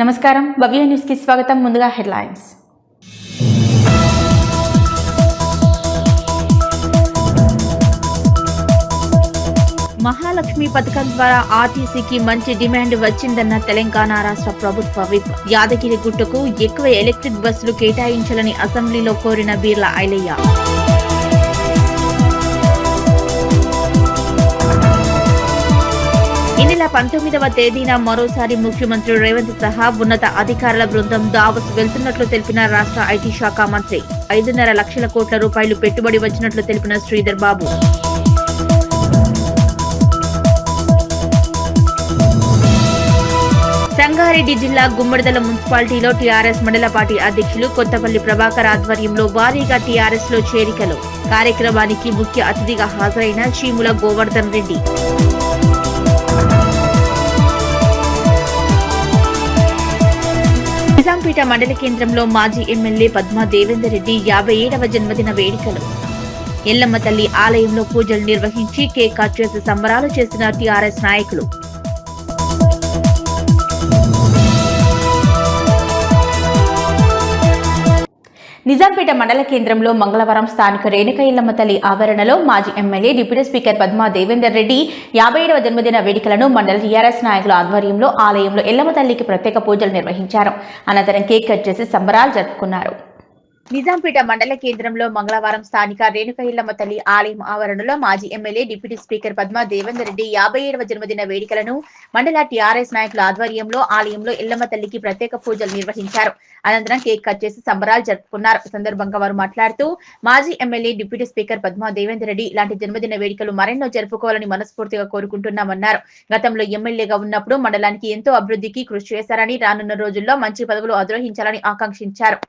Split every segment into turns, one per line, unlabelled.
నమస్కారం భవ్య న్యూస్ కి స్వాగతం. ముందుగా హెడ్లైన్స్. మహాలక్ష్మి పథకం ద్వారా ఆర్టీసీకి మంచి డిమాండ్ వచ్చిందన్న తెలంగాణ రాష్ట్ర ప్రభుత్వ విప్. యాదగిరి గుట్టకు ఎక్కువ ఎలక్ట్రిక్ బస్సులు కేటాయించాలని అసెంబ్లీలో కోరిన బీర్ల ఐలయ్య. ఈ నెల 19వ తేదీన మరోసారి ముఖ్యమంత్రి రేవంత్ సహా ఉన్నత అధికారుల బృందం దావోస్ వెళ్తున్నట్లు తెలిపిన రాష్ట్ర ఐటీ శాఖ మంత్రి. 5.5 లక్షల కోట్ల రూపాయలు పెట్టుబడి వచ్చినట్లు తెలిపిన శ్రీధర్ బాబు. సంగారెడ్డి జిల్లా గుమ్మడిదల మున్సిపాలిటీలో టీఆర్ఎస్ మండల పార్టీ అధ్యక్షులు కొత్తపల్లి ప్రభాకర్ ఆధ్వర్యంలో భారీగా టీఆర్ఎస్ లో చేరికలు. కార్యక్రమానికి ముఖ్య అతిథిగా హాజరైన చీముల గోవర్ధన్ రెడ్డి. నిజాంపేట మండల కేంద్రంలో మాజీ ఎమ్మెల్యే పద్మా దేవేందర్ రెడ్డి 57వ జన్మదిన వేడుకలు. ఎల్లమ్మ తల్లి ఆలయంలో పూజలు నిర్వహించి కేక్ కట్ చేసి సంబరాలు చేసిన టీఆర్ఎస్ నాయకులు. నిజాంపేట మండల కేంద్రంలో మంగళవారం స్థానిక రేణుక ఎల్లమ్మ తల్లి ఆవరణలో మాజీ MLA deputy speaker Padma Devender Reddy 57వ జన్మదిన వేడుకలను మండల టీఆర్ఎస్ నాయకుల ఆధ్వర్యంలో ఆలయంలో ఎల్లమ్మ తల్లికి ప్రత్యేక పూజలు నిర్వహించారు. అనంతరం కేక్ కట్ చేసి సంబరాలు జరుపుకున్నారు. నిజాంపేట మండల కేంద్రంలో మంగళవారం స్థానిక రేణుక ఎల్లమ్మ తల్లి ఆలయం ఆవరణలో మాజీ MLA deputy speaker Padma Devender Reddy 57వ జన్మదిన వేడుకలను మండల టీఆర్ఎస్ నాయకుల ఆధ్వర్యంలో ఆలయంలో ఎల్లమ్మ తల్లికి ప్రత్యేక పూజలు నిర్వహించారు. అనంతరం కేక్ కట్ చేసి సంబరాలు జరుపుకున్నారు. ఈ సందర్భంగా వారు మాట్లాడుతూ మాజీ MLA deputy speaker Padma Devender Reddy ఇలాంటి జన్మదిన వేడుకలు మరెన్నో జరుపుకోవాలని మనస్ఫూర్తిగా కోరుకుంటున్నామన్నారు. గతంలో ఎమ్మెల్యేగా ఉన్నప్పుడు మండలానికి ఎంతో అభివృద్ధికి కృషి చేశారని, రానున్న రోజుల్లో మంచి పదవులు అధిరోహించాలని ఆకాంక్షించారు.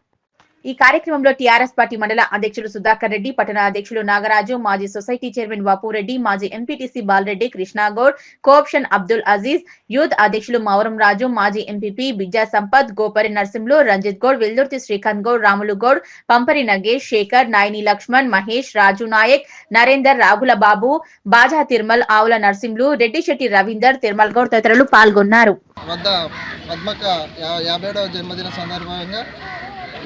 ఈ కార్యక్రమంలో టీఆర్ఎస్ పార్టీ మండల అధ్యక్షులు సుధాకర్ రెడ్డి, పట్టణ అధ్యక్షులు నాగరాజు, మాజీ సొసైటీ చైర్మన్ బాపురెడ్డి, మాజీ MPTC Balareddy, Krishnagoud, co-option Abdul Aziz, youth అధ్యక్షులు మౌరం రాజు, మాజీ ఎంపీపీ బిజ్జా సంపత్, గోపరి నర్సింహులు, రంజిత్ గౌడ్, వెల్దుర్తి శ్రీకాంత్ గౌడ్, రాములు గౌడ్, పంపరి నగేష్, శేఖర్, నాయని లక్ష్మణ్, మహేష్, రాజు నాయక్, నరేందర్, రాగుల బాబు, బాజా తిరుమల్, ఆవుల నర్సింహులు, రెడ్డి శెట్టి రవీందర్, తిరుమల్ గౌడ్ తదితరులు పాల్గొన్నారు.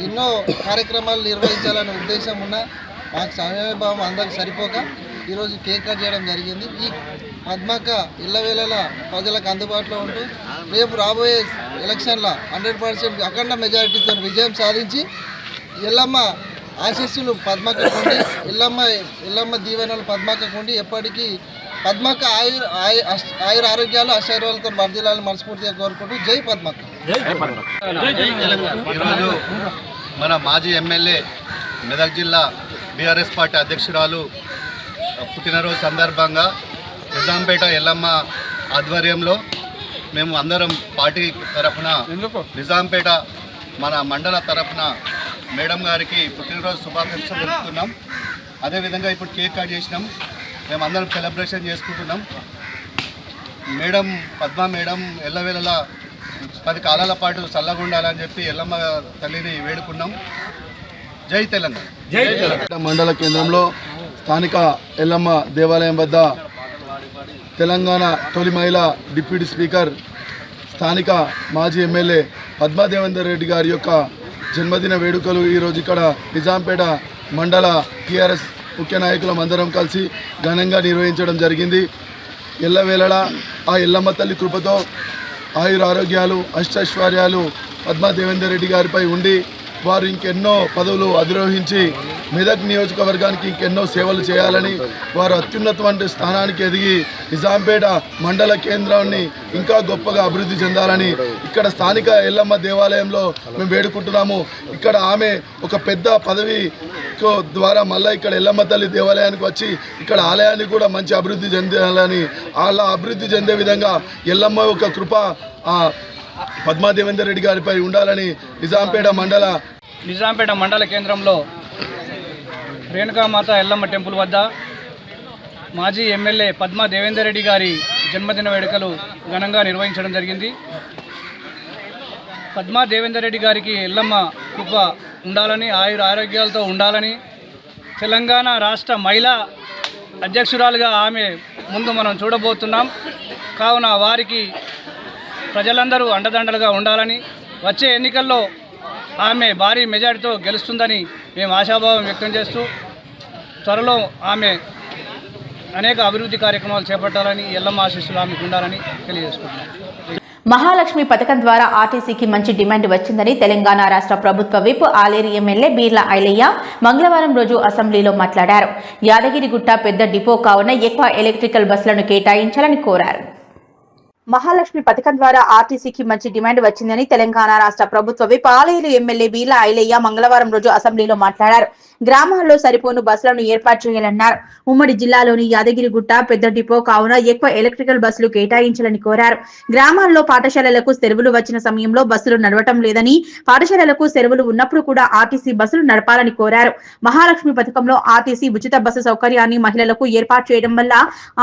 ఎన్నో కార్యక్రమాలు నిర్వహించాలనే ఉద్దేశం ఉన్న మాకు సమయభావం అందరికి సరిపోక ఈరోజు కేక్ కట్ చేయడం జరిగింది. ఈ పద్మక్క ఇళ్ళవేళలా ప్రజలకు అందుబాటులో ఉంటూ రేపు రాబోయే ఎలక్షన్ల 100% అఖండ మెజారిటీతో విజయం సాధించి ఎల్లమ్మ ఆశీస్సులు పద్మక్క కొండి, ఎల్లమ్మ దీవెనలు పద్మక్క కొండి ఎప్పటికీ పద్మక్క ఆయుర ఆరోగ్యాలు ఆశీర్వాదాలతో వర్ధిల్లాలని మనస్ఫూర్తిగా కోరుకుంటూ జై పద్మక్క.
ఈరోజు మన మాజీ ఎమ్మెల్యే మెదక్ జిల్లా బీఆర్ఎస్ పార్టీ అధ్యక్షురాలు పుట్టినరోజు సందర్భంగా నిజాంపేట ఎల్లమ్మ ఆధ్వర్యంలో మేము అందరం పార్టీ తరఫున నిజాంపేట మన మండల తరఫున మేడం గారికి పుట్టినరోజు శుభాకాంక్షలు తెలుపుతున్నాం. అదేవిధంగా ఇప్పుడు కేక్ కట్ చేసినాం, మేమందరం సెలబ్రేషన్ చేసుకుంటున్నాం. మేడం పద్మా మేడం ఎల్లవేళలా 10 కాలాల పాటు చల్లగా ఉండాలని చెప్పి ఎల్లమ్మ తల్లిని వేడుకున్నాం. జై తెలంగాణ.
జై తెలంగాణ. మండల కేంద్రంలో స్థానిక ఎల్లమ్మ దేవాలయం వద్ద తెలంగాణ తొలి మహిళా డిప్యూటీ స్పీకర్ స్థానిక మాజీ ఎమ్మెల్యే పద్మా దేవేందర్ రెడ్డి గారి యొక్క జన్మదిన వేడుకలు ఈరోజు ఇక్కడ నిజాంపేట మండల టీఆర్ఎస్ ముఖ్య నాయకులం అందరం కలిసి ఘనంగా నిర్వహించడం జరిగింది. ఎల్లవేళలా ఆ ఎల్లమ్మ తల్లి కృపతో ఆయుర ఆరోగ్యాలు అష్టైశ్వర్యాలు పద్మా దేవేందర్ రెడ్డి గారిపై ఉండి వారు ఇంకెన్నో పదవులు అధిరోహించి మెదక్ నియోజకవర్గానికి ఇంకెన్నో సేవలు చేయాలని, వారు అత్యున్నతమైన స్థానానికి ఎదిగి నిజాంపేట మండల కేంద్రాన్ని ఇంకా గొప్పగా అభివృద్ధి చెందాలని ఇక్కడ స్థానిక ఎల్లమ్మ దేవాలయంలో మేము వేడుకుంటున్నాము. ఇక్కడ ఆమె ఒక పెద్ద పదవి ద్వారా మళ్ళీ ఇక్కడ ఎల్లమ్మ తల్లి దేవాలయానికి వచ్చి ఇక్కడ ఆలయాన్ని కూడా మంచి అభివృద్ధి చెందాలని, అలా అభివృద్ధి చెందే విధంగా ఎల్లమ్మ యొక్క కృప పద్మా దేవేందర్ రెడ్డి గారిపై ఉండాలని
నిజాంపేట మండల కేంద్రంలో రేణుకామాత ఎల్లమ్మ టెంపుల్ వద్ద మాజీ ఎమ్మెల్యే పద్మా దేవేందర్ రెడ్డి గారి జన్మదిన వేడుకలు ఘనంగా నిర్వహించడం జరిగింది. పద్మా దేవేందర్ రెడ్డి గారికి ఎల్లమ్మ కృప ఉండాలని, ఆరోగ్యాలతో ఉండాలని, తెలంగాణ రాష్ట్ర మహిళా అధ్యక్షురాలుగా ఆమె ముందు మనం చూడబోతున్నాం. కావున వారికి ప్రజలందరూ అండదండలుగా ఉండాలని, వచ్చే ఎన్నికల్లో ఆమె భారీ మెజారిటీతో గెలుస్తుందని మేము ఆశాభావం వ్యక్తం చేస్తూ త్వరలో ఆమె అనేక అభివృద్ధి కార్యక్రమాలు చేపట్టాలని, ఎల్లమ్మ ఆశీస్సులు ఆమెకు ఉండాలని తెలియజేసుకుంటున్నాం.
మహాలక్ష్మి పథకం ద్వారా ఆర్టీసీకి మంచి డిమాండ్ వచ్చిందని తెలంగాణ రాష్ట్ర ప్రభుత్వ విప్ ఆలేరు ఎమ్మెల్యే బీర్ల ఐలయ్య మంగళవారం రోజు అసెంబ్లీలో మాట్లాడారు. యాదగిరిగుట్ట పెద్ద డిపో కావున ఎక్కువ ఎలక్ట్రికల్ బస్సులను కేటాయించాలని కోరారు. మహాలక్ష్మి పథకం ద్వారా ఆర్టీసీకి మంచి డిమాండ్ వచ్చిందని తెలంగాణ రాష్ట్ర ప్రభుత్వ విప్ ఆలేరు ఎమ్మెల్యే బీర్ల ఐలయ్య మంగళవారం రోజు అసెంబ్లీలో మాట్లాడారు. గ్రామాల్లో సరిపోను బస్సులను ఏర్పాటు చేయాలన్నారు. ఉమ్మడి జిల్లాలోని యాదగిరిగుట్ట పెద్ద డిపో కావున ఎక్కువ ఎలక్ట్రికల్ బస్సులు కేటాయించాలని కోరారు. గ్రామాల్లో పాఠశాలలకు సెలవులు వచ్చిన సమయంలో బస్సులు నడవటం లేదని, పాఠశాలలకు సెలవులు ఉన్నప్పుడు కూడా ఆర్టీసీ బస్సులు నడపాలని కోరారు. మహాలక్ష్మి పథకంలో ఆర్టీసీ ఉచిత బస్సు సౌకర్యాన్ని మహిళలకు ఏర్పాటు చేయడం వల్ల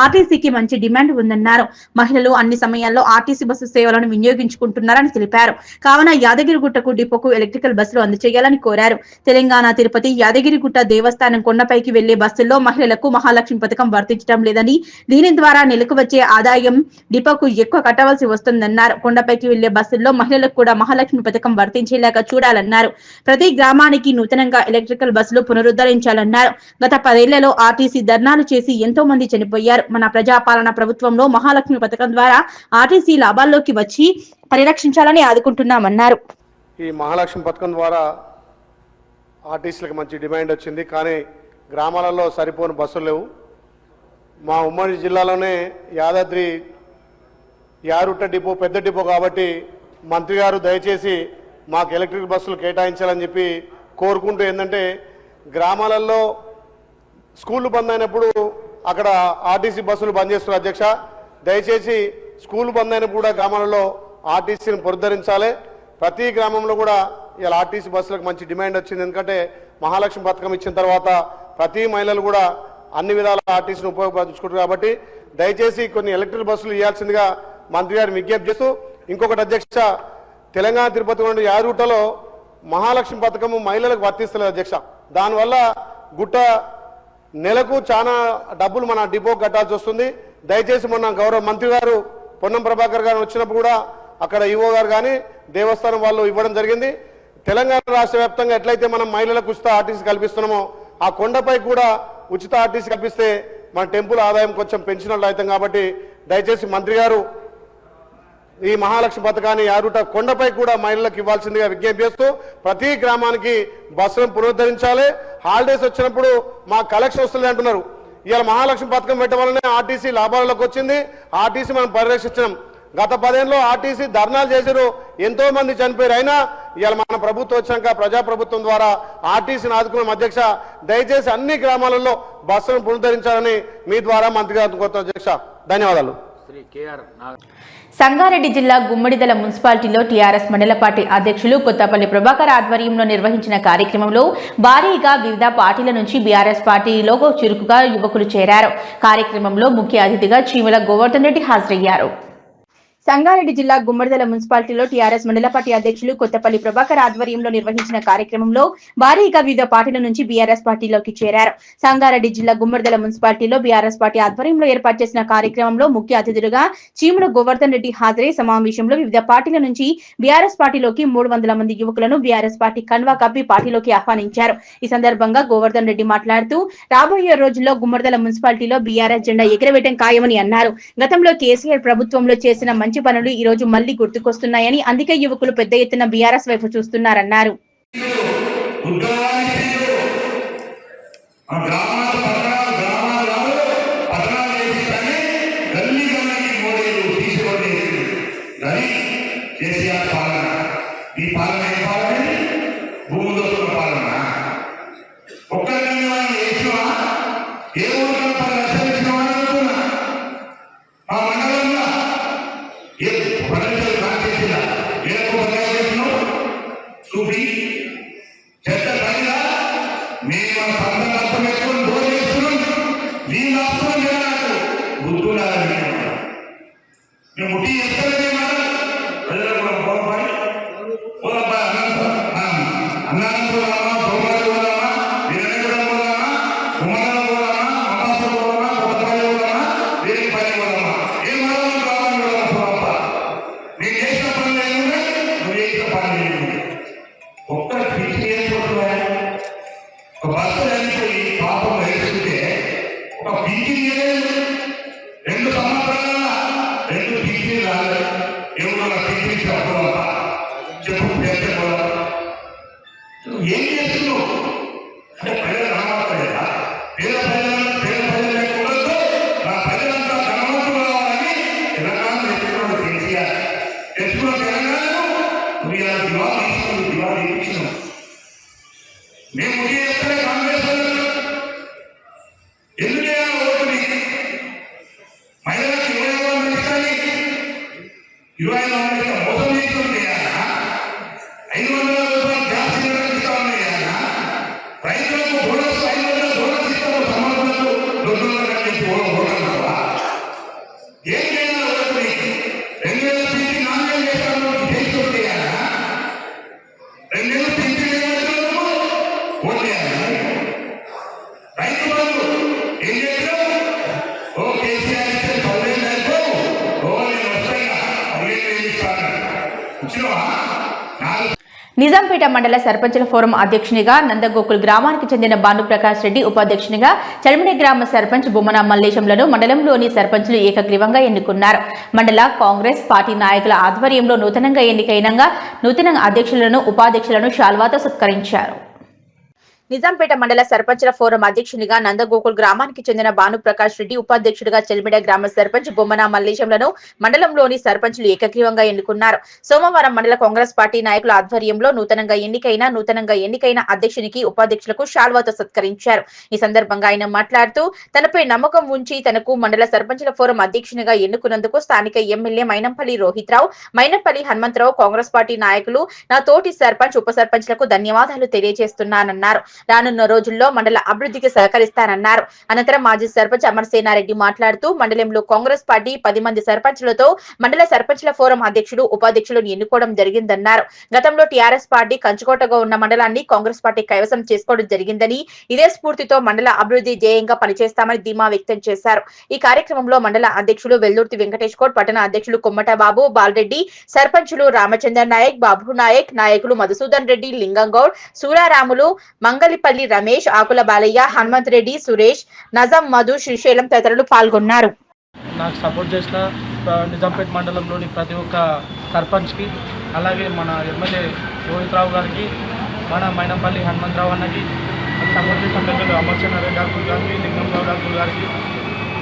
ఆర్టీసీకి మంచి డిమాండ్ ఉందన్నారు. మహిళలు అన్ని సమయాల్లో ఆర్టీసీ బస్సు సేవలను వినియోగించుకుంటున్నారని తెలిపారు. కావున యాదగిరిగుట్టకు డిపోకు ఎలక్ట్రికల్ బస్సులు అందజేయాలని కోరారు. తెలంగాణ తిరుపతి యాదగిరిగుట్ట దేవస్థానం కొండపైకి వెళ్లే బస్సుల్లో మహిళలకు మహాలక్ష్మి పథకం వర్తించడం లేదని, దీని ద్వారా నెలకు వచ్చే ఆదాయం డిపోకు ఎక్కువ కట్టవలసి వస్తుందన్నారు. కొండపైకి వెళ్లే బస్సుల్లో మహిళలకు కూడా మహాలక్ష్మి పథకం వర్తించేలాగా చూడాలన్నారు. ప్రతి గ్రామానికి నూతనంగా ఎలక్ట్రికల్ బస్సులు పునరుద్ధరించాలన్నారు. గత 10 ఏళ్లలో ఆర్టీసీ ధర్నాలు చేసి ఎంతో మంది చనిపోయారు. మన ప్రజాపాలన ప్రభుత్వంలో మహాలక్ష్మి పథకం ద్వారా ఆర్టీసీ లాభాల్లోకి వచ్చి పరిరక్షించాలని ఆదుకుంటున్నామన్నారు.
ఈ మహాలక్ష్మి పథకం ద్వారా ఆర్టీసీలకు మంచి డిమాండ్ వచ్చింది, కానీ గ్రామాలలో సరిపోని బస్సులు లేవు. మా ఉమ్మడి జిల్లాలోనే యాదాద్రి యారుట్ట డిపో పెద్ద డిపో కాబట్టి మంత్రి గారు దయచేసి మాకు ఎలక్ట్రిక్ బస్సులు కేటాయించాలని చెప్పి కోరుకుంటూ, ఏంటంటే గ్రామాలలో స్కూళ్ళు బంద్ అయినప్పుడు అక్కడ ఆర్టీసీ బస్సులు బంద్ చేస్తున్నారు. అధ్యక్ష, దయచేసి స్కూల్ బంద్ అయినప్పుడు కూడా గ్రామాలలో ఆర్టీసీని పునరుద్ధరించాలి. ప్రతి గ్రామంలో కూడా ఇలా ఆర్టీసీ బస్సులకు మంచి డిమాండ్ వచ్చింది. ఎందుకంటే మహాలక్ష్మి పథకం ఇచ్చిన తర్వాత ప్రతి మహిళలు కూడా అన్ని విధాల ఆర్టీసీని ఉపయోగించుకుంటారు. కాబట్టి దయచేసి కొన్ని ఎలక్ట్రిక్ బస్సులు ఇవ్వాల్సిందిగా మంత్రి గారు విజ్ఞప్తి చేస్తూ, ఇంకొకటి అధ్యక్ష, తెలంగాణ తిరుపతి యాదగిరిగుట్టలో మహాలక్ష్మి పథకము మహిళలకు వర్తిస్తలేదు అధ్యక్ష. దానివల్ల గుట్ట నెలకు చాలా డబ్బులు మన డిపో కట్టాల్సి వస్తుంది. దయచేసి మొన్న గౌరవ మంత్రి గారు పొన్నం ప్రభాకర్ గారు వచ్చినప్పుడు కూడా అక్కడ ఈవో గారు కానీ దేవస్థానం వాళ్ళు ఇవ్వడం జరిగింది. తెలంగాణ రాష్ట్ర వ్యాప్తంగా ఎట్లయితే మనం మహిళలకు ఉచిత ఆర్టీసీ కల్పిస్తున్నామో ఆ కొండపై కూడా ఉచిత ఆర్టీసీ కల్పిస్తే మన టెంపుల్ ఆదాయం కొంచెం పెంచినట్లు అవుతాం. కాబట్టి దయచేసి మంత్రి గారు ఈ మహాలక్ష్మి పథకాన్ని యారుట కొండపై కూడా మహిళలకు ఇవ్వాల్సిందిగా విజ్ఞప్తి చేస్తూ, ప్రతి గ్రామానికి బస్సులను పునరుద్ధరించాలి. హాలిడేస్ వచ్చినప్పుడు మా కలెక్షన్ వస్తుంది అంటున్నారు. ఇవాళ మహాలక్ష్మి పథకం పెట్టడం వల్లనే ఆర్టీసీ లాభాలలోకి వచ్చింది. ఆర్టీసీ మనం పరిరక్షించడం. గత 10 ఏళ్ళలో ఆర్టీసీ ధర్నాలు చేశారు, ఎంతో మంది చనిపోయారు. అయినా ఇవాళ మన ప్రభుత్వం వచ్చాక ప్రజాప్రభుత్వం ద్వారా ఆర్టీసీని ఆదుకున్న అధ్యక్ష, దయచేసి అన్ని గ్రామాలలో బస్సులను పునరుద్ధరించాలని మీ ద్వారా మంత్రి గారిని కోరుతున్న అధ్యక్ష. ధన్యవాదాలు.
సంగారెడ్డి జిల్లా గుమ్మడిదల మున్సిపాలిటీలో టీఆర్ఎస్ మండల పార్టీ అధ్యక్షులు కొత్తపల్లి ప్రభాకర్ ఆధ్వర్యంలో నిర్వహించిన కార్యక్రమంలో భారీగా వివిధ పార్టీల నుంచి బీఆర్ఎస్ పార్టీలో చురుకుగా యువకులు చేరారు. కార్యక్రమంలో ముఖ్య అతిథిగా చీమల గోవర్ధన్ రెడ్డి హాజరయ్యారు. సంగారెడ్డి జిల్లా గుమ్మడిదల మున్సిపాలిటీలో టీఆర్ఎస్ మండల పార్టీ అధ్యక్షులు కొత్తపల్లి ప్రభాకర్ ఆధ్వర్యంలో నిర్వహించిన కార్యక్రమంలో భారీగా వివిధ పార్టీల నుంచి బీఆర్ఎస్ పార్టీలోకి చేరారు. సంగారెడ్డి జిల్లా గుమ్మడిదల మున్సిపాలిటీలో బీఆర్ఎస్ పార్టీ ఆధ్వర్యంలో ఏర్పాటు చేసిన కార్యక్రమంలో ముఖ్య అతిథులుగా చీముల గోవర్ధన్ రెడ్డి హాజరై సమావేశంలో వివిధ పార్టీల నుంచి బీఆర్ఎస్ పార్టీలోకి 300 మంది యువకులను బీఆర్ఎస్ పార్టీ కండువా కప్పి పార్టీలోకి ఆహ్వానించారు. ఈ సందర్భంగా గోవర్ధన్ రెడ్డి మాట్లాడుతూ, రాబోయే రోజుల్లో గుమ్మడిదల మున్సిపాలిటీలో బీఆర్ఎస్ జెండా ఎగరవేయడం ఖాయమని అన్నారు. గతంలో కేసీఆర్ ప్రభుత్వంలో చేసిన మంచి పనులు ఈ రోజు మళ్లీ గుర్తుకొస్తున్నాయని, అందుకే యువకులు పెద్ద ఎత్తున బీఆర్ఎస్ వైపు చూస్తున్నారన్నారు.
నేను జరిగింది. ఒక్క పిచ్చి ఏర్పడుతున్నాయి. ఒక బస్సు వెళ్ళిపోయి పాపం వేస్తుంటే ఒక పిచ్చి 2 సంవత్సరాల 2 పిచ్చి రాలేదు. ఎవరు పిచ్చి చెప్పడం చెప్పు పేర్చుకోవాలి. ఏం చేస్తున్నావు అంటే ప్రజలు కనబడతాయా? పేద ప్రజలు లేకూడదు, నా ప్రజలంతా ధనవంతులు కావాలని తెలంగాణ తెచ్చుకున్నాడు కేసీఆర్. తెచ్చుకున్న తెలంగాణను దివాళీ ఇప్పించినాం. మేము ముఖ్య చేస్తే కాంగ్రెస్ ఎందుకే ఓటుని మహిళలకు 25 మంది ఇస్తాని 25 మంది మోసం చేస్తుంది. 500 రూపాయలు గ్యాస్ సిలిండర్ ఇస్తా ఉన్నాయా? రైతులకు బోనస్ 500 బోనస్ ఇస్తాము. సమర్థులకు 200 కంటే బోనస్ ఏం చేయాలి? ఓటుని 2000 పింఛి 4000 చేస్తాను చేస్తుంటే 2000 పింఛి ఓటు చేయాలి. రైతు బంధు ఏం చేస్తావు? ఓ కేసీఆర్ ఇస్తే 10,000 అయిపోవు. ఓ నేను వస్తాయిగా 15,000 ఇస్తాను. ఇచ్చినవా?
నిజాంపేట మండల సర్పంచుల ఫోరం అధ్యక్షునిగా నందగోకుల్ గ్రామానికి చెందిన భానుప్రకాష్ రెడ్డి, ఉపాధ్యక్షునిగా చల్మిడి గ్రామ సర్పంచ్ బొమ్మన మల్లేశంలను మండలంలోని సర్పంచులు ఏకగ్రీవంగా ఎన్నుకున్నారు. మండల కాంగ్రెస్ పార్టీ నాయకుల ఆధ్వర్యంలో నూతనంగా ఎన్నికైన అధ్యక్షులను, ఉపాధ్యక్షులను శాల్వాతో సత్కరించారు. నిజాంపేట మండల సర్పంచుల ఫోరం అధ్యక్షునిగా నందగోకుల్ గ్రామానికి చెందిన భానుప్రకాష్ రెడ్డి, ఉపాధ్యక్షుడిగా చెల్మిడ గ్రామ సర్పంచ్ బొమ్మన మల్లేశంలను మండలంలోని సర్పంచులు ఏకగ్రీవంగా ఎన్నుకున్నారు. సోమవారం మండల కాంగ్రెస్ పార్టీ నాయకుల ఆధ్వర్యంలో నూతనంగా ఎన్నికైన అధ్యక్షునికి, ఉపాధ్యక్షులకు శాల్వాతో సత్కరించారు. ఈ సందర్భంగా ఆయన మాట్లాడుతూ తనపై నమ్మకం ఉంచి తనకు మండల సర్పంచుల ఫోరం అధ్యక్షునిగా ఎన్నుకున్నందుకు స్థానిక ఎమ్మెల్యే మైనంపల్లి రోహిత్రావు, మైనంపల్లి హనుమంతరావు, కాంగ్రెస్ పార్టీ నాయకులు, నా తోటి సర్పంచ్, ఉప సర్పంచ్లకు ధన్యవాదాలు తెలియజేస్తున్నానన్నారు. రానున్న రోజుల్లో మండల అభివృద్ధికి సహకరిస్తానన్నారు. అనంతరం మాజీ సర్పంచ్ అమర్సేనారెడ్డి మాట్లాడుతూ మండలంలో కాంగ్రెస్ పార్టీ 10 మంది సర్పంచ్లతో మండల సర్పంచ్ల ఫోరం అధ్యక్షుడు, ఉపాధ్యక్షులను ఎన్నుకోవడం జరిగిందన్నారు. గతంలో టీఆర్ఎస్ పార్టీ కంచుకోటగా ఉన్న మండలాన్ని కాంగ్రెస్ పార్టీ కైవసం చేసుకోవడం జరిగిందని, ఇదే స్ఫూర్తితో మండల అభివృద్ధి ధ్యేయంగా పనిచేస్తామని ధీమా వ్యక్తం చేశారు. ఈ కార్యక్రమంలో మండల అధ్యక్షులు వెల్లుర్తి వెంకటేష్ గౌడ్, పట్టణ అధ్యక్షులు కొమ్మట బాబు, బాలరెడ్డి, సర్పంచులు రామచంద్ర నాయక్, బాబు నాయక్, నాయకులు మధుసూదన్ రెడ్డి, లింగం గౌడ్, సూరారాములు, మంగళిపల్లి రమేష్, ఆకుల బాలయ్య, హనుమంత్ రెడ్డి, సురేష్, నజం, మధు, శ్రీశైలం తదితరులు పాల్గొన్నారు.
నాకు సపోర్ట్ చేసిన నిజాంపేట మండలంలోని ప్రతి ఒక్క సర్పంచ్కి, అలాగే మన ఎమ్మెల్యే రోహిత్రావు గారికి, మన మైనంపల్లి హనుమంతరావు అన్నకి, సపోర్ట్ చేసిన పెద్దలు అమర్సేనారెడ్డి అంకుల్ గారికి, లింగం గౌడ్ అంకుల్ గారికి,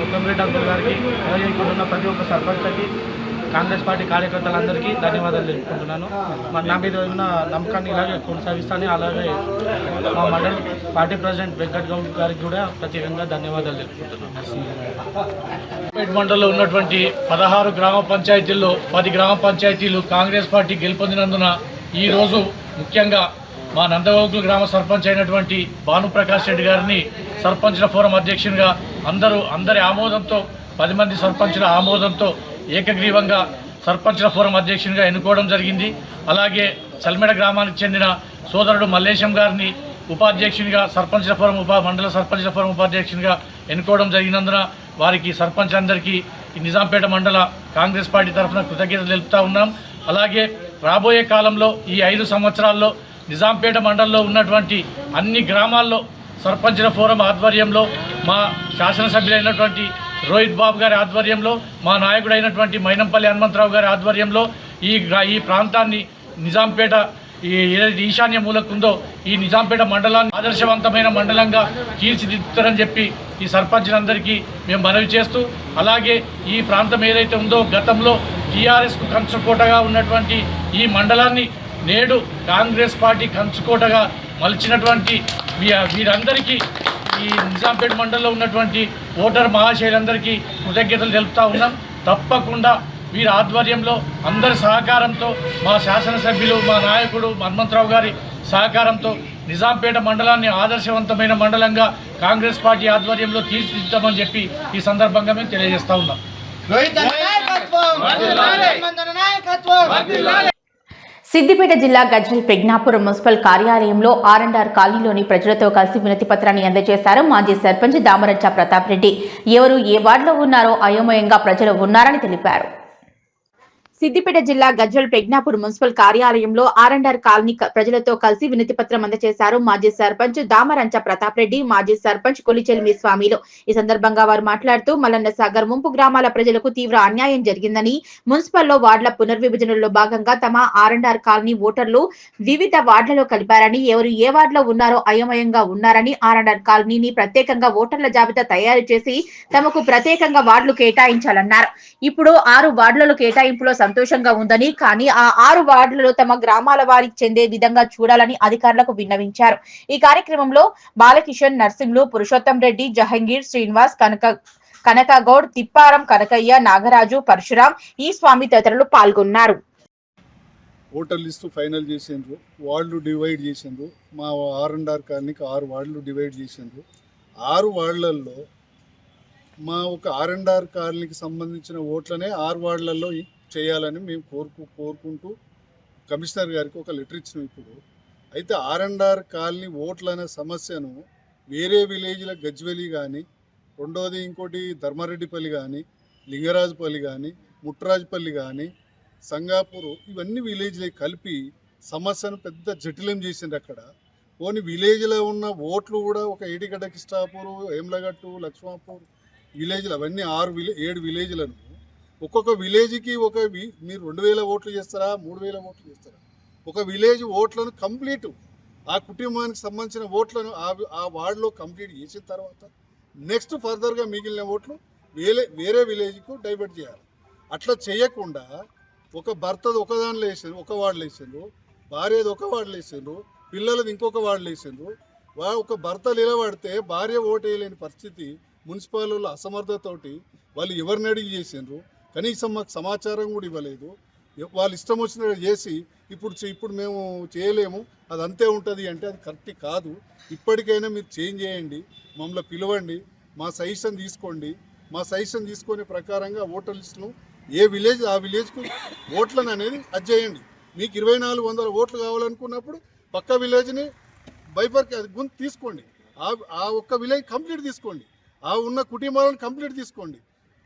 ఉత్తమరెడ్డి అంకుల్ గారికి, అలాగే ఇక్కడ ఉన్న ప్రతి ఒక్క సర్పంచ్కి, కాంగ్రెస్ పార్టీ కార్యకర్తలందరికీ ధన్యవాదాలు తెలుపుకుంటున్నాను. నా మీద ఉన్న నమ్మకాన్ని ఇలాగే కొనసాగిస్తాను. అలాగే మా మండల పార్టీ ప్రెసిడెంట్ వెంకట్ గౌడ్ గారికి కూడా ప్రత్యేకంగా ధన్యవాదాలు తెలుపుకుంటున్నాను. మండలంలో ఉన్నటువంటి 16 గ్రామ పంచాయతీల్లో 10 గ్రామ పంచాయతీలు కాంగ్రెస్ పార్టీ గెలుపొందినందున ఈరోజు ముఖ్యంగా మా నందగోకుల్ గ్రామ సర్పంచ్ అయినటువంటి భానుప్రకాష్ రెడ్డి గారిని సర్పంచ్ల ఫోరం అధ్యక్షునిగా అందరి ఆమోదంతో 10 మంది సర్పంచుల ఆమోదంతో ఏకగ్రీవంగా సర్పంచ్ల ఫోరం అధ్యక్షునిగా ఎన్నుకోవడం జరిగింది. అలాగే చల్మెడ గ్రామానికి చెందిన సోదరుడు మల్లేశం గారిని ఉపాధ్యక్షునిగా మండల సర్పంచ్ల ఫోరం ఉపాధ్యక్షునిగా ఎన్నుకోవడం జరిగినందున వారికి సర్పంచ్ అందరికీ నిజాంపేట మండల కాంగ్రెస్ పార్టీ తరఫున కృతజ్ఞతలు తెలుపుతూ ఉన్నాం. అలాగే రాబోయే కాలంలో ఈ 5 సంవత్సరాల్లో నిజాంపేట మండలంలో ఉన్నటువంటి అన్ని గ్రామాల్లో సర్పంచ్ల ఫోరం ఆధ్వర్యంలో, మా శాసనసభ్యులైనటువంటి రోహిత్ బాబు గారి ఆధ్వర్యంలో, మా నాయకుడైనటువంటి మైనంపల్లి హనుమంతరావు గారి ఆధ్వర్యంలో ఈ ప్రాంతాన్ని నిజాంపేట ఏదైతే ఈశాన్య మూలకుందో ఈ నిజాంపేట మండలాన్ని ఆదర్శవంతమైన మండలంగా తీర్చిదిద్దుతారని చెప్పి ఈ సర్పంచ్లందరికీ మేము మనవి చేస్తూ, అలాగే ఈ ప్రాంతం ఏదైతే ఉందో గతంలో టీఆర్ఎస్కు కంచుకోటగా ఉన్నటువంటి ఈ మండలాన్ని నేడు కాంగ్రెస్ పార్టీ కంచుకోటగా మలిచినటువంటి వీరందరికీ, ఈ నిజాంపేట మండలంలో ఉన్నటువంటి ఓటర్ మహాశయులందరికీ కృతజ్ఞతలు తెలుపుతూ ఉన్నాం. తప్పకుండా వీరి ఆధ్వర్యంలో అందరి సహకారంతో, మా శాసనసభ్యులు, మా నాయకుడు హనుమంతరావు గారి సహకారంతో నిజాంపేట మండలాన్ని ఆదర్శవంతమైన మండలంగా కాంగ్రెస్ పార్టీ ఆధ్వర్యంలో తీర్చిదిద్దామని చెప్పి ఈ సందర్భంగా మేము తెలియజేస్తా ఉన్నాం.
సిద్దిపేట జిల్లా గజ్వేల్ ప్రజ్ఞాపురం మున్సిపల్ కార్యాలయంలో R&R కాలనీలోని ప్రజలతో కలిసి వినతి పత్రాన్ని అందజేశారు మాజీ సర్పంచ్ దామరచ్చ ప్రతాప్ రెడ్డి. ఎవరు ఏ వార్డులో ఉన్నారో అయోమయంగా ప్రజలు ఉన్నారని తెలిపారు. సిద్దిపేట జిల్లా గజ్వెల్ ప్రజ్ఞాపూర్ మున్సిపల్ కార్యాలయంలో ఆర్ఎండ్ఆర్ కాలనీ ప్రజలతో కలిసి వినతి పత్రం అందజేశారు మాజీ సర్పంచ్ దామరంచ ప్రతాప్ రెడ్డి, మాజీ సర్పంచ్ కొలిచెల్మి స్వామిలు. ఈ సందర్భంగా వారు మాట్లాడుతూ మల్లన్న సాగర్ ముంపు గ్రామాల ప్రజలకు తీవ్ర అన్యాయం జరిగిందని, మున్సిపల్లో వార్డుల పునర్విభజనలో భాగంగా తమ ఆర్ఎండ్ఆర్ కాలనీ ఓటర్లు వివిధ వార్డులలో కలిపారని, ఎవరు ఏ వార్డులో ఉన్నారో అయోమయంగా ఉన్నారని, ఆర్ఎండ్ఆర్ కాలనీని ప్రత్యేకంగా ఓటర్ల జాబితా తయారు చేసి తమకు ప్రత్యేకంగా వార్డులు కేటాయించాలన్నారు. ఇప్పుడు 6 వార్డులలో కేటాయింపులో సంతోషంగా ఉందని, కానీ ఆ 6 వార్డులలో తమ గ్రామాల వారికి చెందే విధంగా చూడాలని అధికారులకు విన్నవించారు. ఈ కార్యక్రమంలో బాలకిషన్, నర్సింగ్లు, పురుషోత్తం రెడ్డి, జహంగీర్, శ్రీనివాస్, కనకగౌడ్, తిప్పారం, కనకయ్య, నాగరాజు, పరశురాం, ఈ స్వామి తదితరులు పాల్గొన్నారు.
ఓటర్ లిస్టు ఫైనల్ చేసిండ్రు, వార్డులు డివైడ్ చేసిండ్రు. మా ఆర్ఎండ్ఆర్ కాలనీకి 6 వార్డులు డివైడ్ చేసిండ్రు. 6 వార్డులలో మా ఒక ఆర్ఎండ్ఆర్ కాలనీకి సంబంధించిన ఓట్లనే 6 వార్డులలో చేయాలని మేము కోరుకుంటూ కమిషనర్ గారికి ఒక లెటర్ ఇచ్చినాం. ఇప్పుడు అయితే ఆర్ఎండ్ఆర్ కాలనీ ఓట్ల అనే సమస్యను వేరే విలేజ్ల గజ్వెలి కానీ, రెండోది ఇంకోటి ధర్మారెడ్డిపల్లి కానీ, లింగరాజుపల్లి కానీ, ముట్రాజుపల్లి కానీ, సంగాపూర్, ఇవన్నీ విలేజ్లకి కలిపి సమస్యను పెద్ద జటిలం చేసిండ్రు. అక్కడ కొన్ని విలేజ్లో ఉన్న ఓట్లు కూడా ఒక ఏడిగడ్డ కిష్టాపూర్, ఏమ్లగట్టు, లక్ష్మాపూర్ విలేజ్లు, అవన్నీ 7 విలేజ్లను ఒక్కొక్క విలేజ్కి మీరు 2000 ఓట్లు చేస్తారా, 3000 ఓట్లు చేస్తారా? ఒక విలేజ్ ఓట్లను కంప్లీట్, ఆ కుటుంబానికి సంబంధించిన ఓట్లను ఆ వార్డులో కంప్లీట్ చేసిన తర్వాత నెక్స్ట్ ఫర్దర్గా మిగిలిన ఓట్లు వేరే విలేజ్కు డైవర్ట్ చేయాలి. అట్లా చేయకుండా ఒక భర్తది ఒక దానిలో వేసిండ్రు, ఒక వార్డులో వేసిండ్రు, భార్యది ఒక వార్డులో వేసిండ్రు, పిల్లలది ఇంకొక వార్డులో వేసిండ్రు. ఒక భర్త నిలబడితే భార్య ఓటు వేయలేని పరిస్థితి మున్సిపాలిటీలో అసమర్థతతోటి వాళ్ళు ఎవరిని అడిగి చేసిండ్రు. కనీసం మాకు సమాచారం కూడా ఇవ్వలేదు. వాళ్ళు ఇష్టం వచ్చినట్టు చేసి ఇప్పుడు మేము చేయలేము, అది అంతే ఉంటుంది అంటే అది కరెక్ట్ కాదు. ఇప్పటికైనా మీరు చేంజ్ చేయండి, మమ్మల్ని పిలవండి, మా సజెషన్ తీసుకోండి. మా సజెషన్ తీసుకునే ప్రకారంగా ఓటర్ లిస్టును ఏ విలేజ్ ఆ విలేజ్కు ఓట్లను అనేది అది చేయండి. మీకు 2400 ఓట్లు కావాలనుకున్నప్పుడు పక్క విలేజ్ని బైపర్కి అది గుంత తీసుకోండి. ఆ ఒక్క విలేజ్ కంప్లీట్ తీసుకోండి. ఆ ఉన్న కుటుంబాలను కంప్లీట్ తీసుకోండి.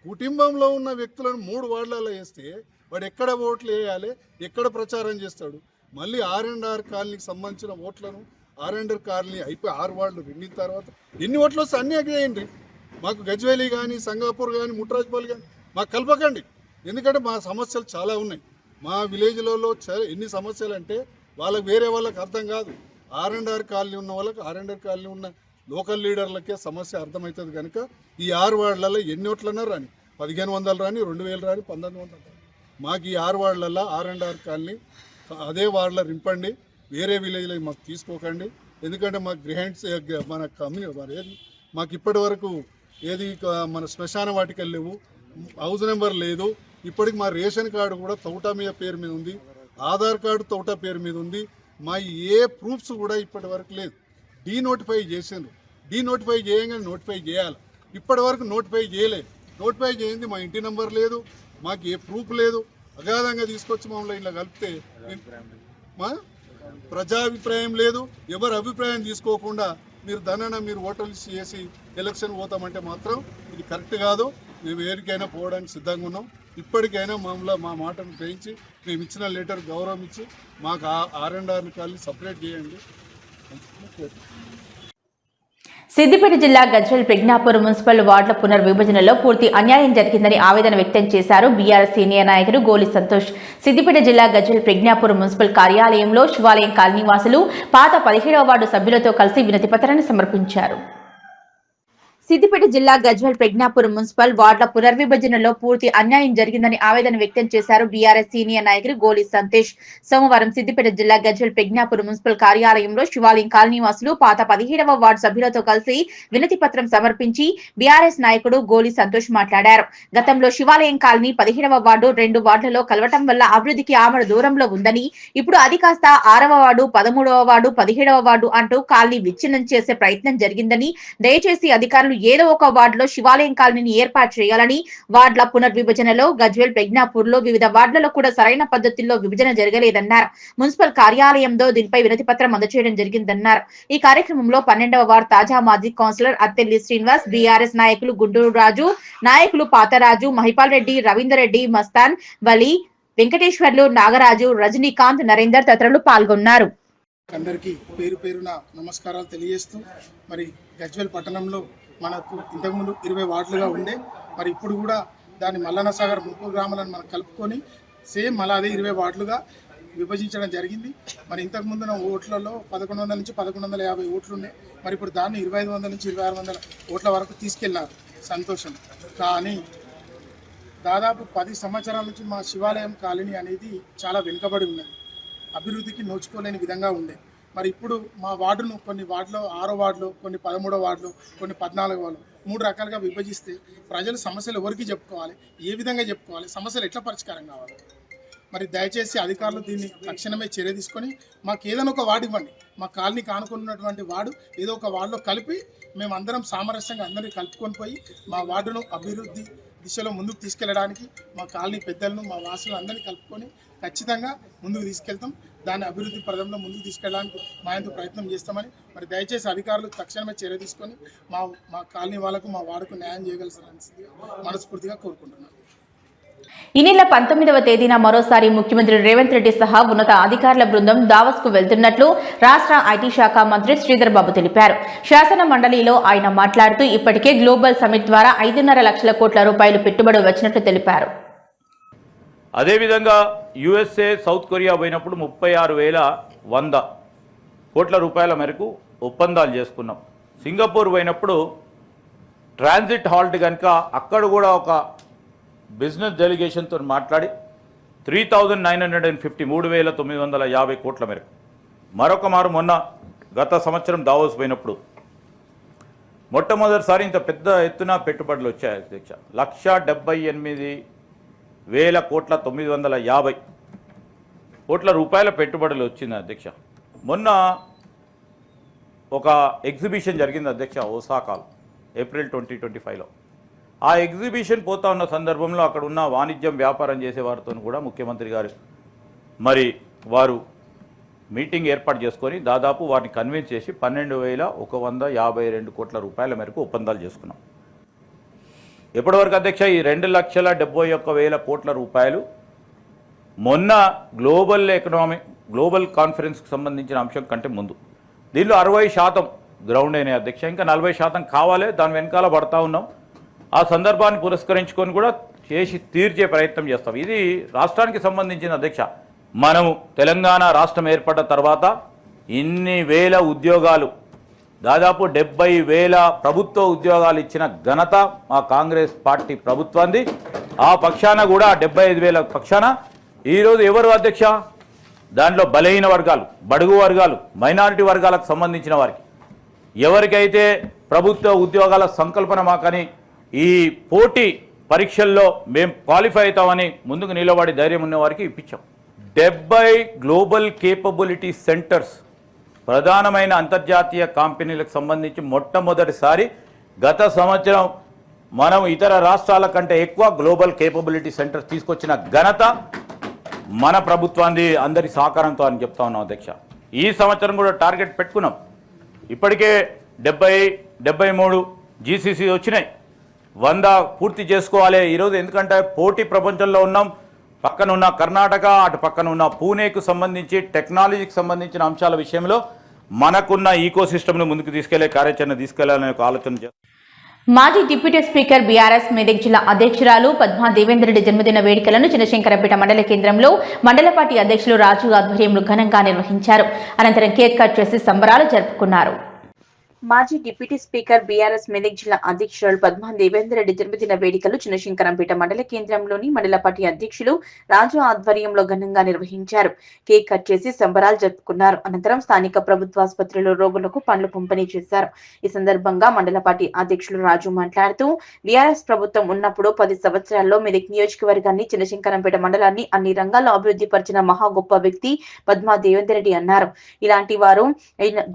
కుటుంబంలో ఉన్న వ్యక్తులను 3 వార్డులలో వేస్తే వాడు ఎక్కడ ఓట్లు వేయాలి, ఎక్కడ ప్రచారం చేస్తాడు? మళ్ళీ ఆర్ఎండ్ఆర్ కాలనీకి సంబంధించిన ఓట్లను ఆర్ఎండ్ఆర్ కాలనీ అయిపోయి 6 వార్డులు రెండిన తర్వాత ఎన్ని ఓట్లు వస్తే అన్నీ అగ్రేయండి. మాకు గజ్వేలి కానీ, సంగాపూర్ కానీ, ముట్రాజ్పల్లి కానీ మాకు కలపకండి. ఎందుకంటే మా సమస్యలు చాలా ఉన్నాయి. మా విలేజ్లలో ఎన్ని సమస్యలు అంటే వాళ్ళకి వేరే వాళ్ళకి అర్థం కాదు. ఆర్ఎండ్ఆర్ కాలనీ ఉన్న వాళ్ళకి ఆర్ఎండ్ఆర్ కాలనీ ఉన్న లోకల్ లీడర్లకే సమస్య అర్థమవుతుంది. కనుక ఈ 6 వార్డులలో ఎన్ని ఓట్లన్నా రాని, 1500 రాని, 2000 రాని, 1900 రాని, మాకు ఈ 6 వార్డులలో ఆర్ఎండ్ఆర్ కాలనీ అదే వార్డులో రింపండి. వేరే విలేజ్లో మాకు తీసుకోకండి. ఎందుకంటే మాకు గ్రహెంట్స్ మన ఏది మాకు ఇప్పటి వరకు మన శ్మశాన వాటికలు లేవు, హౌస్ నెంబర్ లేదు. ఇప్పటికి మా రేషన్ కార్డు కూడా తౌటా మీద పేరు మీద ఉంది, ఆధార్ కార్డు తౌటా పేరు మీద ఉంది. మా ఏ ప్రూఫ్స్ కూడా ఇప్పటి వరకు లేదు. డీనోటిఫై చేసిండ్రు, డీనోటిఫై చేయగానే నోటిఫై చేయాలి. ఇప్పటి వరకు నోటిఫై చేయలేదు. నోటిఫై చేయింది మా ఇంటి నెంబర్ లేదు, మాకు ఏ ప్రూఫ్ లేదు. అగాధంగా తీసుకొచ్చి మమ్మల్ని ఇలా కలిపితే మా ప్రజాభిప్రాయం లేదు. ఎవరి అభిప్రాయం తీసుకోకుండా మీరు ఓటర్ లిస్ట్ చేసి ఎలక్షన్ పోతామంటే మాత్రం ఇది కరెక్ట్ కాదు. మేము ఎవరికైనా పోవడానికి సిద్ధంగా ఉన్నాం. ఇప్పటికైనా మా మాటను గ్రహించి మేము ఇచ్చిన లెటర్ గౌరవం ఇచ్చి మాకు ఆర్ఎండ్ఆర్ కాలనీ సపరేట్ చేయండి.
సిద్దిపేట జిల్లా గజ్వెల్ ప్రజ్ఞాపూర్ మున్సిపల్ వార్డుల పునర్విభజనలో పూర్తి అన్యాయం జరిగిందని ఆవేదన వ్యక్తం చేశారు బీఆర్ఎస్ సీనియర్ నాయకుడు గోలి సంతోష్. సిద్దిపేట జిల్లా గజ్వెల్ ప్రజ్ఞాపూర్ మున్సిపల్ కార్యాలయంలో శివాలయం కాలనీ వాసులు పాత 17వ వార్డు సభ్యులతో కలిసి వినతి పత్రాన్ని సమర్పించారు. సిద్దిపేట జిల్లా గజ్వెల్ ప్రజ్ఞాపూర్ మున్సిపల్ వార్డుల పునర్విభజనలో పూర్తి అన్యాయం జరిగిందని ఆవేదన వ్యక్తం చేశారు బీఆర్ఎస్ సీనియర్ నాయకుడు గోలి సంతోష్. సోమవారం సిద్దిపేట జిల్లా గజ్వెల్ ప్రజ్ఞాపూర్ మున్సిపల్ కార్యాలయంలో శివాలయం కాలనీ వాసులు పాత 17వ వార్డు సభ్యులతో కలిసి వినతి పత్రం సమర్పించి బీఆర్ఎస్ నాయకుడు గోలి సంతోష్ మాట్లాడారు. గతంలో శివాలయం కాలనీ 17వ వార్డు 2 వార్డులలో కలవటం వల్ల అభివృద్ధికి ఆమడ దూరంలో ఉందని, ఇప్పుడు అది కాస్త 6వ వార్డు, 13వ వార్డు, 17వ వార్డు అంటూ కాలనీ విచ్ఛిన్నం చేసే ప్రయత్నం జరిగిందని, దయచేసి అధికారులు ఏదో ఒక వార్డులో శివాలయం కాలనీని ఏర్పాటు చేయాలని, వార్డుల పునర్విభజనలో గజ్వెల్ ప్రజ్ఞాపూర్ లో వివిధ వార్డులలో కూడా సరైన పద్ధతిలో విభజన జరగలేదన్నారు. మున్సిపల్ కార్యాలయంలో దీనిపై వినతి పత్రం అందజేయడం జరిగిందన్నారు. ఈ కార్యక్రమంలో 12వ వార్డు తాజా మాజీ కౌన్సిలర్ అత్తెల్లి శ్రీనివాస్, బీఆర్ఎస్ నాయకులు గుండూరు రాజు, నాయకులు పాతరాజు, మహిపాల్ రెడ్డి, రవీందర్ రెడ్డి, మస్తాన్ వలి, వెంకటేశ్వర్లు, నాగరాజు, రజనీకాంత్, నరేందర్ తదితరులు పాల్గొన్నారు.
అందరికీ పేరు పేరున నమస్కారాలు తెలియజేస్తూ మరి గజ్వేల్ పట్టణంలో మనకు ఇంతకుముందు 20 వార్డులుగా ఉండే మరి ఇప్పుడు కూడా దాన్ని మల్లన్న సాగర్ 30 గ్రామాలను మనం కలుపుకొని సేమ్ మళ్ళీ అదే 20 వార్డులుగా విభజించడం జరిగింది. మరి ఇంతకుముందు ఓట్లలో 1100 నుంచి 1150 ఓట్లు ఉండే మరి ఇప్పుడు దాన్ని 2500 నుంచి 2600 ఓట్ల వరకు తీసుకెళ్లారు. సంతోషం. కానీ దాదాపు 10 సంవత్సరాల నుంచి మా శివాలయం కాలనీ అనేది చాలా వెనుకబడి ఉన్నది, అభివృద్ధికి నోచుకోలేని విధంగా ఉండే. మరి ఇప్పుడు మా వార్డును కొన్ని వార్డులో 6వ వార్డులో, కొన్ని 13వ వార్డులో, కొన్ని 14వ వార్డులో 3 రకాలుగా విభజిస్తే ప్రజలు సమస్యలు ఎవరికి చెప్పుకోవాలి, ఏ విధంగా చెప్పుకోవాలి, సమస్యలు ఎట్లా పరిష్కారం కావాలి? మరి దయచేసి అధికారులు దీన్ని తక్షణమే చర్య తీసుకొని మాకు ఏదైనా ఒక వార్డు ఇవ్వండి. మా కాలనీకి ఆనుకున్నటువంటి వార్డు ఏదో ఒక వార్డులో కలిపి మేమందరం సామరస్యంగా అందరినీ కలుపుకొని పోయి మా వార్డును అభివృద్ధి దిశలో ముందుకు తీసుకెళ్ళడానికి మా కాలనీ పెద్దలను, మా వాసులు అందరినీ కలుపుకొని ఖచ్చితంగా ముందుకు తీసుకెళ్తాం. దాన్ని అభివృద్ధి పదంలో ముందుకు తీసుకెళ్ళడానికి మా ఎంతో ప్రయత్నం చేస్తామని మరి దయచేసి అధికారులు తక్షణమే చర్య తీసుకొని మా కాలనీ వాళ్ళకు, మా వార్డుకు న్యాయం చేయగలసాల్సిందిగా మనస్ఫూర్తిగా కోరుకుంటున్నాను.
ఈ నెల 19వ తేదీన మరోసారి ముఖ్యమంత్రి రేవంత్ రెడ్డి సహా ఉన్నత అధికారుల బృందం దావోస్ కు వెళ్తున్నట్లు రాష్ట్ర ఐటీ శాఖ మంత్రి శ్రీధర్ బాబు తెలిపారు. శాసన మండలిలో ఆయన మాట్లాడుతూ ఇప్పటికే గ్లోబల్ సమిట్ ద్వారా 5.5 లక్షల కోట్ల రూపాయలు పెట్టుబడి వచ్చినట్లు తెలిపారు.
అదేవిధంగా యుఎస్ఏ, సౌత్ కొరియా పోయినప్పుడు 36,100 కోట్ల రూపాయల మేరకు ఒప్పందాలు చేసుకున్నాం. సింగపూర్ పోయినప్పుడు ట్రాన్సిట్ హాల్ట్ కనుక అక్కడ కూడా ఒక బిజినెస్ డెలిగేషన్తో మాట్లాడి 3,950 3,950 కోట్ల మేరకు. మరొక మారు మొన్న గత సంవత్సరం దావోస్ పోయినప్పుడు మొట్టమొదటిసారి ఇంత పెద్ద ఎత్తున పెట్టుబడులు వచ్చాయి అధ్యక్ష. 1,78,000 కోట్ల 950 కోట్ల రూపాయల పెట్టుబడులు వచ్చింది అధ్యక్ష. మొన్న ఒక ఎగ్జిబిషన్ జరిగింది అధ్యక్ష ఒసాకాలో, ఏప్రిల్ 2025లో. ఆ ఎగ్జిబిషన్ పోతా ఉన్న సందర్భంలో అక్కడ ఉన్న వాణిజ్యం, వ్యాపారం చేసే వారితో కూడా ముఖ్యమంత్రి గారు మరి వారు మీటింగ్ ఏర్పాటు చేసుకొని దాదాపు వారిని కన్విన్స్ చేసి 12,152 కోట్ల రూపాయల మేరకు ఒప్పందాలు చేసుకున్నాం. ఎప్పటివరకు అధ్యక్ష ఈ 2,71,000 కోట్ల రూపాయలు మొన్న గ్లోబల్ కాన్ఫరెన్స్కి సంబంధించిన అంశం కంటే ముందు. దీనిలో 60% గ్రౌండ్ అయినాయి అధ్యక్ష. ఇంకా 40% కావాలి, దాని వెనకాల పడతా ఉన్నాం. ఆ సందర్భాన్ని పురస్కరించుకొని కూడా చేసి తీర్చే ప్రయత్నం చేస్తాం. ఇది రాష్ట్రానికి సంబంధించిన అధ్యక్ష. మనము తెలంగాణ రాష్ట్రం ఏర్పడ్డ తర్వాత ఇన్ని వేల ఉద్యోగాలు, దాదాపు 70,000 ప్రభుత్వ ఉద్యోగాలు ఇచ్చిన ఘనత మా కాంగ్రెస్ పార్టీ ప్రభుత్వాన్ని. ఆ పక్షాన కూడా 75,000 పక్షాన ఈరోజు ఎవరు అధ్యక్ష? దాంట్లో బలహీన వర్గాలు, బడుగు వర్గాలు, మైనారిటీ వర్గాలకు సంబంధించిన వారికి ఎవరికైతే ప్రభుత్వ ఉద్యోగాల సంకల్పన మాకని ఈ పోటీ పరీక్షల్లో మేము క్వాలిఫై అవుతామని ముందుకు నిలబడి ధైర్యం ఉన్న వారికి ఇప్పించాం. 70 గ్లోబల్ కేపబిలిటీ సెంటర్స్, ప్రధానమైన అంతర్జాతీయ కంపెనీలకు సంబంధించి మొట్టమొదటిసారి గత సంవత్సరం మనం ఇతర రాష్ట్రాల కంటే ఎక్కువ గ్లోబల్ కేపబిలిటీ సెంటర్స్ తీసుకొచ్చిన ఘనత మన ప్రభుత్వాన్ని, అందరి సహకారంతో అని చెప్తా ఉన్నాం అధ్యక్ష. ఈ సంవత్సరం కూడా టార్గెట్ పెట్టుకున్నాం. ఇప్పటికే 73 జీసీసీ వచ్చినాయి. 100 పూర్తి చేసుకోవాలి ఈరోజు. ఎందుకంటే పోటీ ప్రపంచంలో ఉన్నాం. పక్కన ఉన్న కర్ణాటక, అటు పక్కన ఉన్న పూణేకు సంబంధించి టెక్నాలజీకి సంబంధించిన అంశాల విషయంలో మనకున్న ఈకో సిస్టమ్ను ముందుకు తీసుకెళ్లే కార్యాచరణ తీసుకెళ్లాలనే ఒక ఆలోచన చేస్తాం.
మాజీ డిప్యూటీ స్పీకర్ బీఆర్ఎస్ మెదక్ జిల్లా అధ్యక్షురాలు పద్మా దేవేందర్ రెడ్డి జన్మదిన వేడుకలను చినశంకరంపేట మండల కేంద్రంలో మండల పార్టీ అధ్యక్షులు రాజు ఆధ్వర్యంలో ఘనంగా నిర్వహించారు. అనంతరం కేక్ కట్ చేసి సంబరాలు జరుపుకున్నారు. మాజీ డిప్యూటీ స్పీకర్ బీఆర్ఎస్ మెదక్ జిల్లా అధ్యక్షురాలు పద్మా దేవేందర్ రెడ్డి జన్మదిన వేడుకలు చినశంకరంపేట మండల కేంద్రంలోని మండల పార్టీ అధ్యక్షులు రాజు ఆధ్వర్యంలో ఘనంగా నిర్వహించారు. కేక్ కట్ చేసి సంబరాలు జరుపుకున్నారు. అనంతరం స్థానిక ప్రభుత్వాసుపత్రిలో రోగులకు పండ్లు పంపిణీ చేశారు. ఈ సందర్భంగా మండల పార్టీ అధ్యక్షులు రాజు మాట్లాడుతూ బీఆర్ఎస్ ప్రభుత్వం ఉన్నప్పుడు 10 సంవత్సరాల్లో మెదక్ నియోజకవర్గాన్ని, చినశంకరంపేట మండలాన్ని అన్ని రంగాల్లో అభివృద్ధి పరిచిన మహా గొప్ప వ్యక్తి పద్మా దేవేందర్ రెడ్డి అన్నారు. ఇలాంటి వారు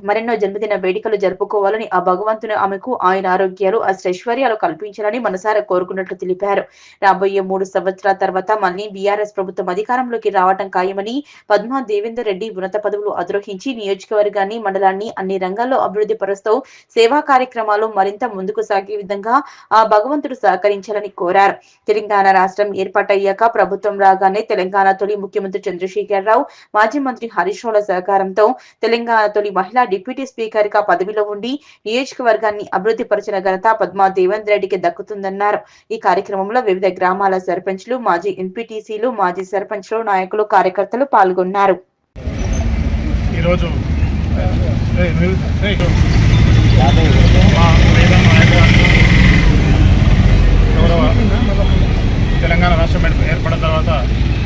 మరెన్నో జన్మదిన వేడుకలు జరుపుకో చేసుకోవాలని ఆ భగవంతుని ఆమెకు ఆయన ఆరోగ్యాలు అష్టైశ్వర్యాలు కల్పించాలని మనసారా కోరుకున్నట్లు తెలిపారు. రాబోయే 3 సంవత్సరాల తర్వాత మళ్లీ బీఆర్ఎస్ ప్రభుత్వం అధికారంలోకి రావటం ఖాయమని, పద్మా దేవేందర్ రెడ్డి ఉన్నత పదవులు అధిరోహించి నియోజకవర్గాన్ని, మండలాన్ని అన్ని రంగాల్లో అభివృద్ధి పరుస్తూ సేవా కార్యక్రమాలు మరింత ముందుకు సాగే విధంగా ఆ భగవంతుడు సహకరించాలని కోరారు. తెలంగాణ రాష్ట్రం ఏర్పాటయ్యాక ప్రభుత్వం రాగానే తెలంగాణ తొలి ముఖ్యమంత్రి చంద్రశేఖరరావు, మాజీ మంత్రి హరీష్ రావుల సహకారంతో తెలంగాణ తొలి మహిళా డిప్యూటీ స్పీకర్ గా పదవిలో ఉండి నియోజకవర్గాన్ని అభివృద్ధి పరిచిన ఘనత పద్మా దేవేందర్ రెడ్డికి దక్కుతుందన్నారు. ఈ కార్యక్రమంలో వివిధ గ్రామాల సర్పంచ్లు, మాజీ ఎంపీటీసీలు, మాజీ సర్పంచ్లు, నాయకులు, కార్యకర్తలు పాల్గొన్నారు.
తెలంగాణ రాష్ట్రం ఏర్పడిన తర్వాత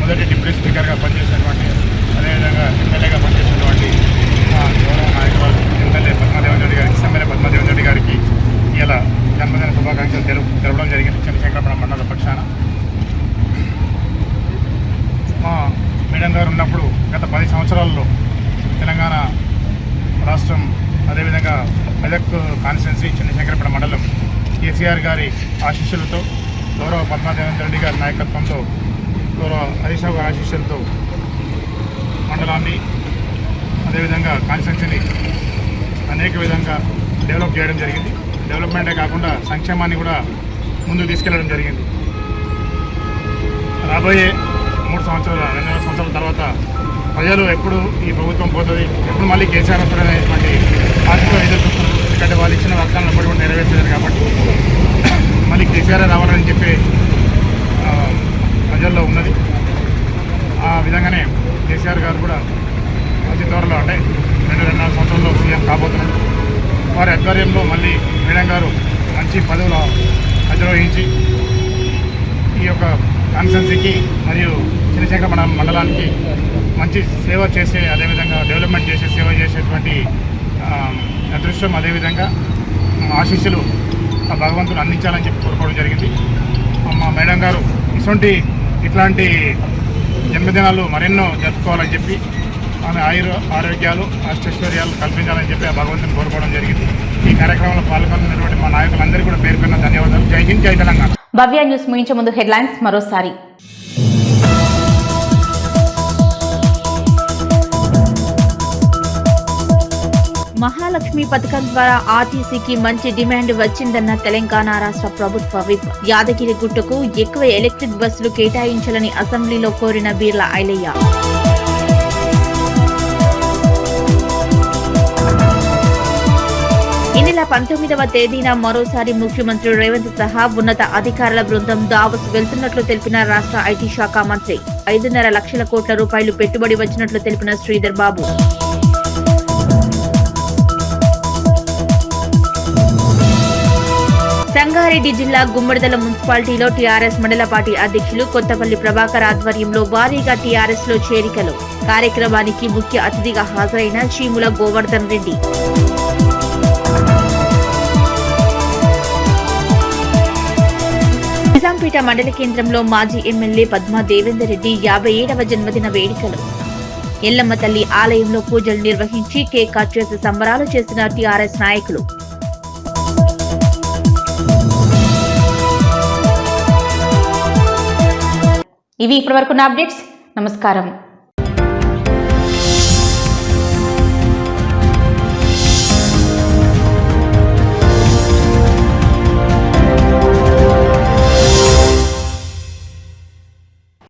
మొదటి డిప్యూటీ స్పీకర్గా పనిచేసినటువంటి, అదేవిధంగా ఎమ్మెల్యేగా పనిచేసినటువంటి గౌరవ నాయకులు ఎమ్మెల్యే పద్మాదేవేందర్ రెడ్డి గారికి, ఎమ్మెల్యే పద్మాదేవేందర్ రెడ్డి గారికి ఇలా జన్మదిన శుభాకాంక్షలు తెలపడం జరిగింది. చంద్రశేఖరపురం మండల పక్షాన మా మేడం గారు ఉన్నప్పుడు గత 10 సంవత్సరాల్లో తెలంగాణ రాష్ట్రం, అదేవిధంగా మెదక్ కాన్స్టిట్యున్సీ, చంద్రశేఖరపురం మండలం కేసీఆర్ గారి ఆశీస్సులతో, గౌరవ పద్మాదేవేందర్ రెడ్డి గారి నాయకత్వంతో, గౌరవ హరీష్ రావు గారి ఆశీస్సులతో మండలాన్ని, అదేవిధంగా కాన్స్టిట్యున్సీని అనేక విధంగా డెవలప్ చేయడం జరిగింది. డెవలప్మెంటే కాకుండా సంక్షేమాన్ని కూడా ముందుకు తీసుకెళ్లడం జరిగింది. రాబోయే 2 సంవత్సరాల తర్వాత ప్రజలు ఎప్పుడు ఈ ప్రభుత్వం పోతుంది, ఎప్పుడు మళ్ళీ కేసీఆర్ వస్తారనేటువంటి ఆశతో ఎదురు చూస్తున్నారు. ఎందుకంటే వాళ్ళు ఇచ్చిన వాగ్దానాలు ఎప్పుడు కూడా నెరవేర్చలేదు కాబట్టి మళ్ళీ కేసీఆర్ రావాలని చెప్పి ప్రజల్లో ఉన్నది. ఆ విధంగానే కేసీఆర్ గారు కూడా అతి త్వరలో, అంటే 2-2.5 సంవత్సరాల్లో సీఎం కాబోతున్నారు. వారి ఆధ్వర్యంలో మళ్ళీ మేడం గారు మంచి పదవులు అధిరోహించి ఈ యొక్క కాన్స్టిట్యున్సీకి మరియు చంద్రశేఖర మండలానికి మంచి సేవ చేసే, అదేవిధంగా డెవలప్మెంట్ చేసే, సేవ చేసేటువంటి అదృష్టం, అదేవిధంగా ఆశీస్సులు ఆ భగవంతుడు అందించాలని చెప్పి కోరుకోవడం జరిగింది. మా మేడం గారు ఇట్లాంటి జన్మదినాలు మరెన్నో జరుపుకోవాలని చెప్పి, ఆమె ఆరోగ్యాలు అష్టైశ్వర్యాలు కల్పించాలని చెప్పి ఆ భగవంతుని కోరుకోవడం జరిగింది. ఈ కార్యక్రమంలో పాల్గొన్నటువంటి మా నాయకులందరికీ కూడా పేరు పేరున ధన్యవాదాలు. జై హింద్, జై తెలంగాణ.
భవ్య న్యూస్ ముగించే ముందు హెడ్లైన్స్ మరోసారి. మహాలక్ష్మి పథకం ద్వారా ఆర్టీసీకి మంచి డిమాండ్ వచ్చిందన్న తెలంగాణ రాష్ట్ర ప్రభుత్వ విప్. యాదగిరిగుట్టకు ఎక్కువ ఎలక్ట్రిక్ బస్సులు కేటాయించాలని అసెంబ్లీలో కోరిన బీర్ల ఐలయ్య. ఈ నెల 19వ తేదీన మరోసారి ముఖ్యమంత్రి రేవంత్ సహా ఉన్నత అధికారుల బృందం దావోస్ వెళ్తున్నట్లు తెలిపిన రాష్ట్ర ఐటీ శాఖ మంత్రి. 5.5 లక్షల కోట్ల రూపాయలు పెట్టుబడి వచ్చినట్లు తెలిపిన శ్రీధర్ బాబు. సంగారెడ్డి జిల్లా గుమ్మడిదల మున్సిపాలిటీలో టీఆర్ఎస్ మండల పార్టీ అధ్యక్షులు కొత్తపల్లి ప్రభాకర్ ఆధ్వర్యంలో భారీగా టీఆర్ఎస్ లో చేరికలు. కార్యక్రమానికి ముఖ్య అతిథిగా హాజరైన చీముల గోవర్ధన్ రెడ్డి. నిజాంపేట మండల కేంద్రంలో మాజీ ఎమ్మెల్యే పద్మా దేవేందర్ రెడ్డి 57వ జన్మదిన వేడుకలు. ఎల్లమ్మ తల్లి ఆలయంలో పూజలు నిర్వహించి కేక్ కట్ చేసి సంబరాలు చేసిన టీఆర్ఎస్ నాయకులు. ఇవి ఇప్పటివరకున్న అప్డేట్స్. నమస్కారం.